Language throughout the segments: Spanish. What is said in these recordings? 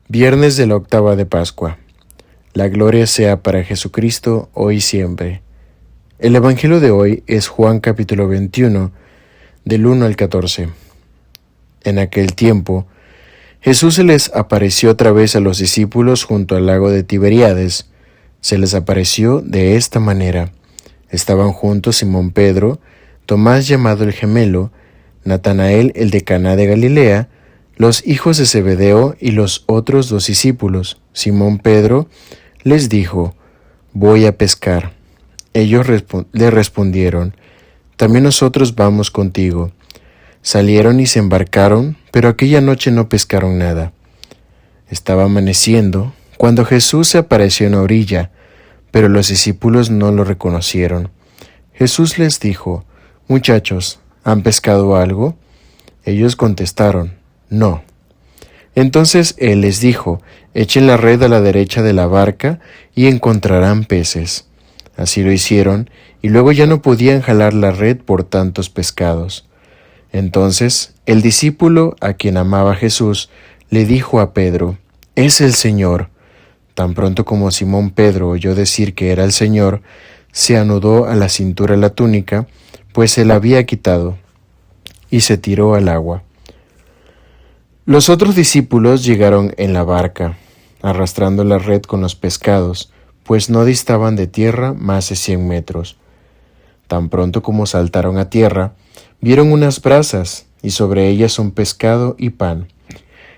Viernes de la octava de Pascua. La gloria sea para Jesucristo, hoy y siempre. El Evangelio de hoy es Juan capítulo 21, del 1 al 14. En aquel tiempo, Jesús se les apareció otra vez a los discípulos junto al lago de Tiberíades. Se les apareció de esta manera. Estaban juntos Simón Pedro, Tomás llamado el gemelo, Natanael el de Caná de Galilea, los hijos de Zebedeo y los otros dos discípulos. Simón Pedro les dijo: «Voy a pescar». Ellos le respondieron: «También nosotros vamos contigo». Salieron y se embarcaron, pero aquella noche no pescaron nada. Estaba amaneciendo cuando Jesús se apareció en la orilla, pero los discípulos no lo reconocieron. Jesús les dijo: «Muchachos, ¿han pescado algo?». Ellos contestaron: «No». Entonces él les dijo: «Echen la red a la derecha de la barca y encontrarán peces». Así lo hicieron, y luego ya no podían jalar la red por tantos pescados. Entonces el discípulo a quien amaba Jesús le dijo a Pedro: «Es el Señor». Tan pronto como Simón Pedro oyó decir que era el Señor, se anudó a la cintura la túnica, pues se la había quitado, y se tiró al agua. Los otros discípulos llegaron en la barca, arrastrando la red con los pescados, pues no distaban de tierra más de 100 metros. Tan pronto como saltaron a tierra, vieron unas brasas, y sobre ellas un pescado y pan.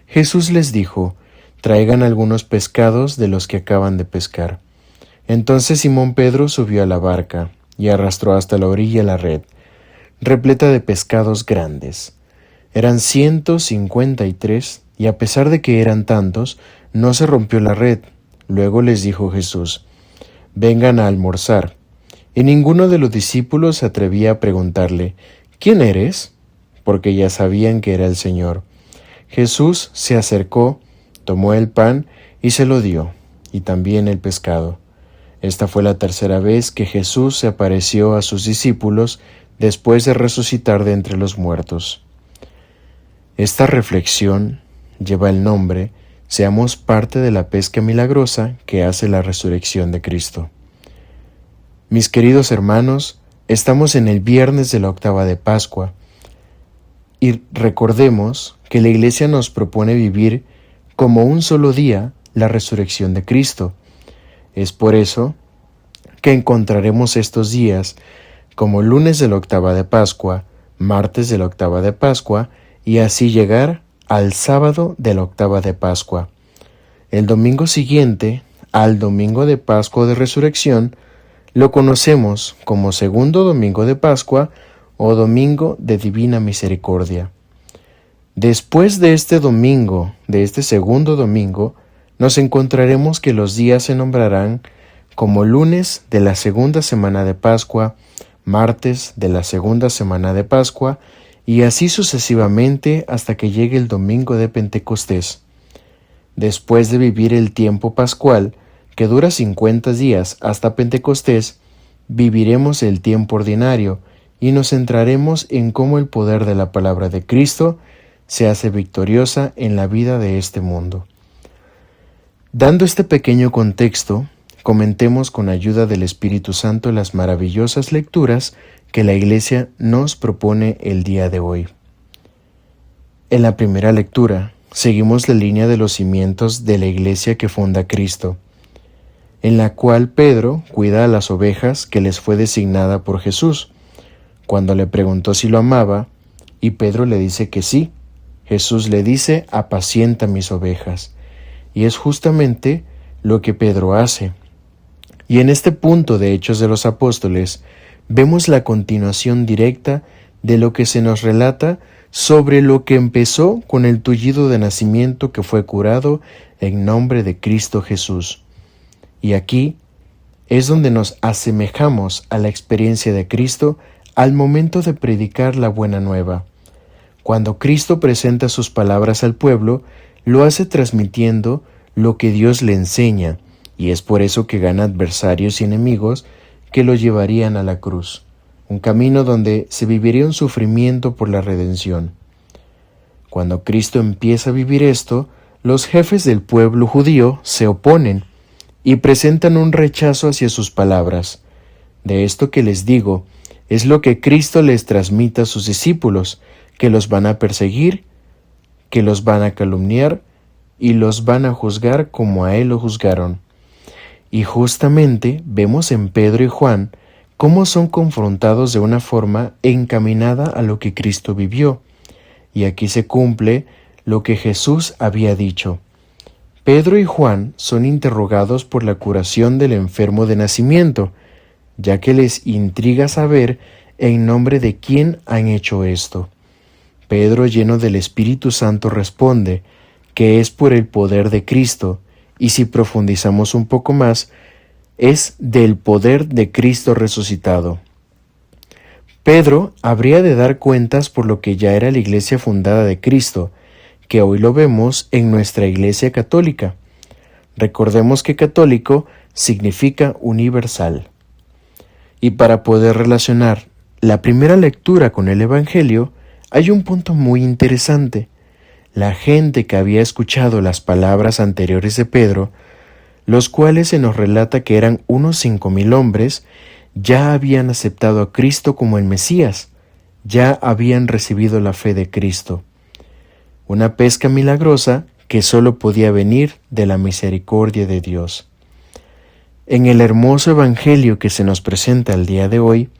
Jesús les dijo: «Traigan algunos pescados de los que acaban de pescar». Entonces Simón Pedro subió a la barca, y arrastró hasta la orilla la red, repleta de pescados grandes. Eran 153, y a pesar de que eran tantos, no se rompió la red. Luego les dijo Jesús: «Vengan a almorzar». Y ninguno de los discípulos se atrevía a preguntarle: «¿Quién eres?», porque ya sabían que era el Señor. Jesús se acercó, tomó el pan y se lo dio, y también el pescado. Esta fue la tercera vez que Jesús se apareció a sus discípulos después de resucitar de entre los muertos. Esta reflexión lleva el nombre «Seamos parte de la pesca milagrosa que hace la resurrección de Cristo». Mis queridos hermanos, estamos en el viernes de la octava de Pascua y recordemos que la Iglesia nos propone vivir como un solo día la resurrección de Cristo. Es por eso que encontraremos estos días como lunes de la octava de Pascua, martes de la octava de Pascua, y así llegar al sábado de la octava de Pascua. El domingo siguiente, al domingo de Pascua o de Resurrección, lo conocemos como segundo domingo de Pascua o domingo de Divina Misericordia. Después de este domingo, de este segundo domingo, nos encontraremos que los días se nombrarán como lunes de la segunda semana de Pascua, martes de la segunda semana de Pascua, y así sucesivamente hasta que llegue el domingo de Pentecostés. Después de vivir el tiempo pascual, que dura 50 días hasta Pentecostés, viviremos el tiempo ordinario y nos centraremos en cómo el poder de la palabra de Cristo se hace victoriosa en la vida de este mundo. Dando este pequeño contexto, comentemos con ayuda del Espíritu Santo las maravillosas lecturas que la Iglesia nos propone el día de hoy. En la primera lectura, seguimos la línea de los cimientos de la Iglesia que funda Cristo, en la cual Pedro cuida a las ovejas que les fue designada por Jesús. Cuando le preguntó si lo amaba, y Pedro le dice que sí, Jesús le dice: «Apacienta mis ovejas». Y es justamente lo que Pedro hace. Y en este punto de Hechos de los Apóstoles, vemos la continuación directa de lo que se nos relata sobre lo que empezó con el tullido de nacimiento que fue curado en nombre de Cristo Jesús. Y aquí es donde nos asemejamos a la experiencia de Cristo al momento de predicar la buena nueva. Cuando Cristo presenta sus palabras al pueblo, lo hace transmitiendo lo que Dios le enseña, y es por eso que gana adversarios y enemigos que lo llevarían a la cruz, un camino donde se viviría un sufrimiento por la redención. Cuando Cristo empieza a vivir esto, Los jefes del pueblo judío se oponen y presentan un rechazo hacia sus palabras. De esto que les digo, es lo que Cristo les transmite a sus discípulos, que los van a perseguir, que los van a calumniar y los van a juzgar como a Él lo juzgaron. Y justamente vemos en Pedro y Juan cómo son confrontados de una forma encaminada a lo que Cristo vivió. Y aquí se cumple lo que Jesús había dicho. Pedro y Juan son interrogados por la curación del enfermo de nacimiento, ya que les intriga saber en nombre de quién han hecho esto. Pedro, lleno del Espíritu Santo, responde que es por el poder de Cristo, y si profundizamos un poco más, es del poder de Cristo resucitado. Pedro habría de dar cuentas por lo que ya era la iglesia fundada de Cristo, que hoy lo vemos en nuestra iglesia católica. Recordemos que católico significa universal. Y para poder relacionar la primera lectura con el Evangelio, hay un punto muy interesante. La gente que había escuchado las palabras anteriores de Pedro, los cuales se nos relata que eran unos 5,000 hombres, ya habían aceptado a Cristo como el Mesías, ya habían recibido la fe de Cristo. Una pesca milagrosa que solo podía venir de la misericordia de Dios. En el hermoso Evangelio que se nos presenta el día de hoy,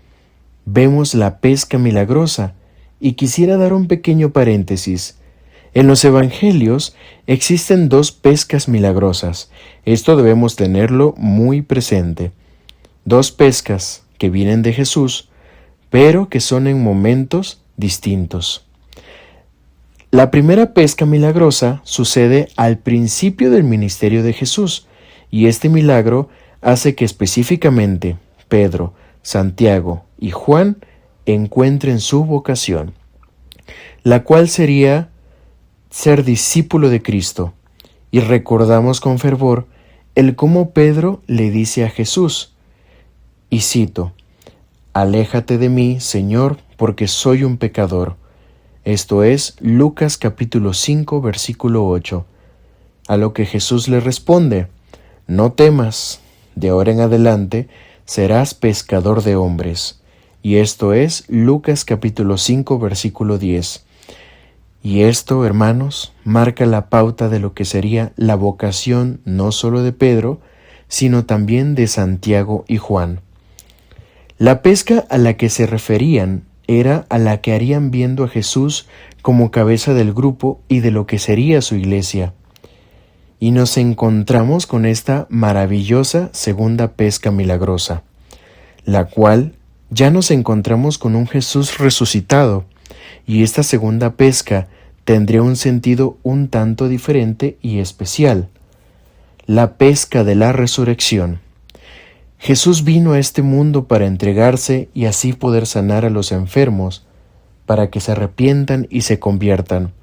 vemos la pesca milagrosa, y quisiera dar un pequeño paréntesis. En los Evangelios existen 2 pescas milagrosas. Esto debemos tenerlo muy presente. 2 pescas que vienen de Jesús, pero que son en momentos distintos. La primera pesca milagrosa sucede al principio del ministerio de Jesús, y este milagro hace que específicamente Pedro, Santiago y Juan encuentren su vocación, la cual sería ser discípulo de Cristo. Y recordamos con fervor el cómo Pedro le dice a Jesús, y cito, «Aléjate de mí, Señor, porque soy un pecador». Esto es Lucas capítulo 5, versículo 8. A lo que Jesús le responde, «No temas, de ahora en adelante serás pescador de hombres». Y esto es Lucas capítulo 5, versículo 10. Y esto, hermanos, marca la pauta de lo que sería la vocación no solo de Pedro, sino también de Santiago y Juan. La pesca a la que se referían era a la que harían viendo a Jesús como cabeza del grupo y de lo que sería su iglesia. Y nos encontramos con esta maravillosa segunda pesca milagrosa, la cual ya nos encontramos con un Jesús resucitado, y esta segunda pesca tendría un sentido un tanto diferente y especial, la pesca de la resurrección. Jesús vino a este mundo para entregarse y así poder sanar a los enfermos, para que se arrepientan y se conviertan.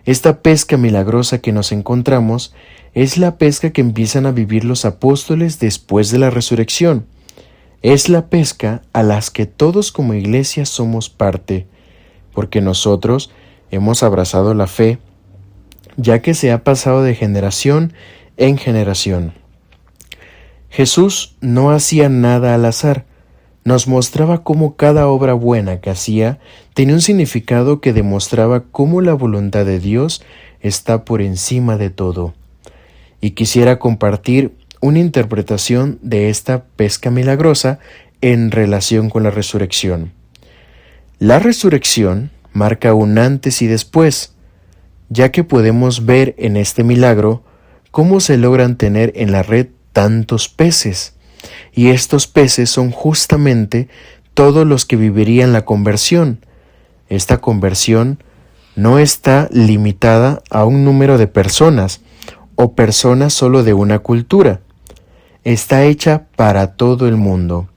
Esta pesca milagrosa que nos encontramos es la pesca que empiezan a vivir los apóstoles después de la resurrección. Es la pesca a las que todos como iglesia somos parte, porque nosotros hemos abrazado la fe, ya que se ha pasado de generación en generación. Jesús no hacía nada al azar, nos mostraba cómo cada obra buena que hacía tenía un significado que demostraba cómo la voluntad de Dios está por encima de todo. Y quisiera compartir una interpretación de esta pesca milagrosa en relación con la resurrección. La resurrección marca un antes y después, ya que podemos ver en este milagro cómo se logran tener en la red tantos peces, y estos peces son justamente todos los que vivirían la conversión. Esta conversión no está limitada a un número de personas o personas solo de una cultura. Está hecha para todo el mundo,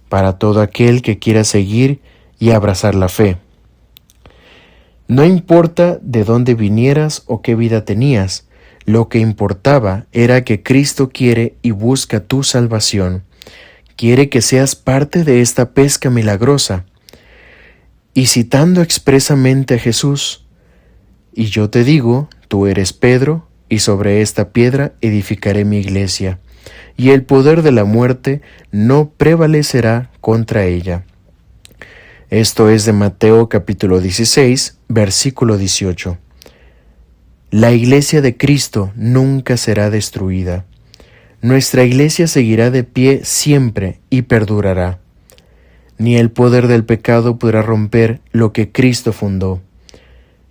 para todo aquel que quiera seguir y abrazar la fe. No importa de dónde vinieras o qué vida tenías, lo que importaba era que Cristo quiere y busca tu salvación. Quiere que seas parte de esta pesca milagrosa. Y citando expresamente a Jesús, «Y yo te digo, tú eres Pedro, y sobre esta piedra edificaré mi iglesia, y el poder de la muerte no prevalecerá contra ella. Esto es de Mateo capítulo 16, versículo 18. La iglesia de Cristo nunca será destruida. Nuestra iglesia seguirá de pie siempre y perdurará. Ni el poder del pecado podrá romper lo que Cristo fundó.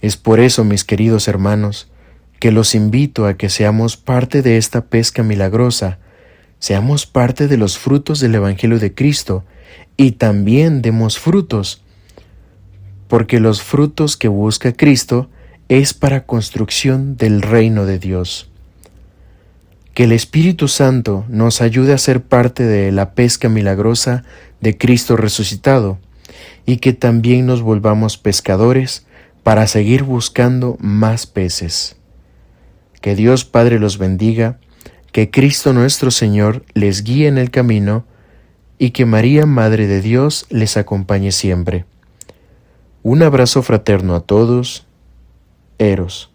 Es por eso, mis queridos hermanos, que los invito a que seamos parte de esta pesca milagrosa, seamos parte de los frutos del Evangelio de Cristo y también demos frutos, porque los frutos que busca Cristo es para construcción del reino de Dios. Que el Espíritu Santo nos ayude a ser parte de la pesca milagrosa de Cristo resucitado y que también nos volvamos pescadores para seguir buscando más peces. Que Dios Padre los bendiga, que Cristo nuestro Señor les guíe en el camino y que María, Madre de Dios, les acompañe siempre. Un abrazo fraterno a todos. Eros.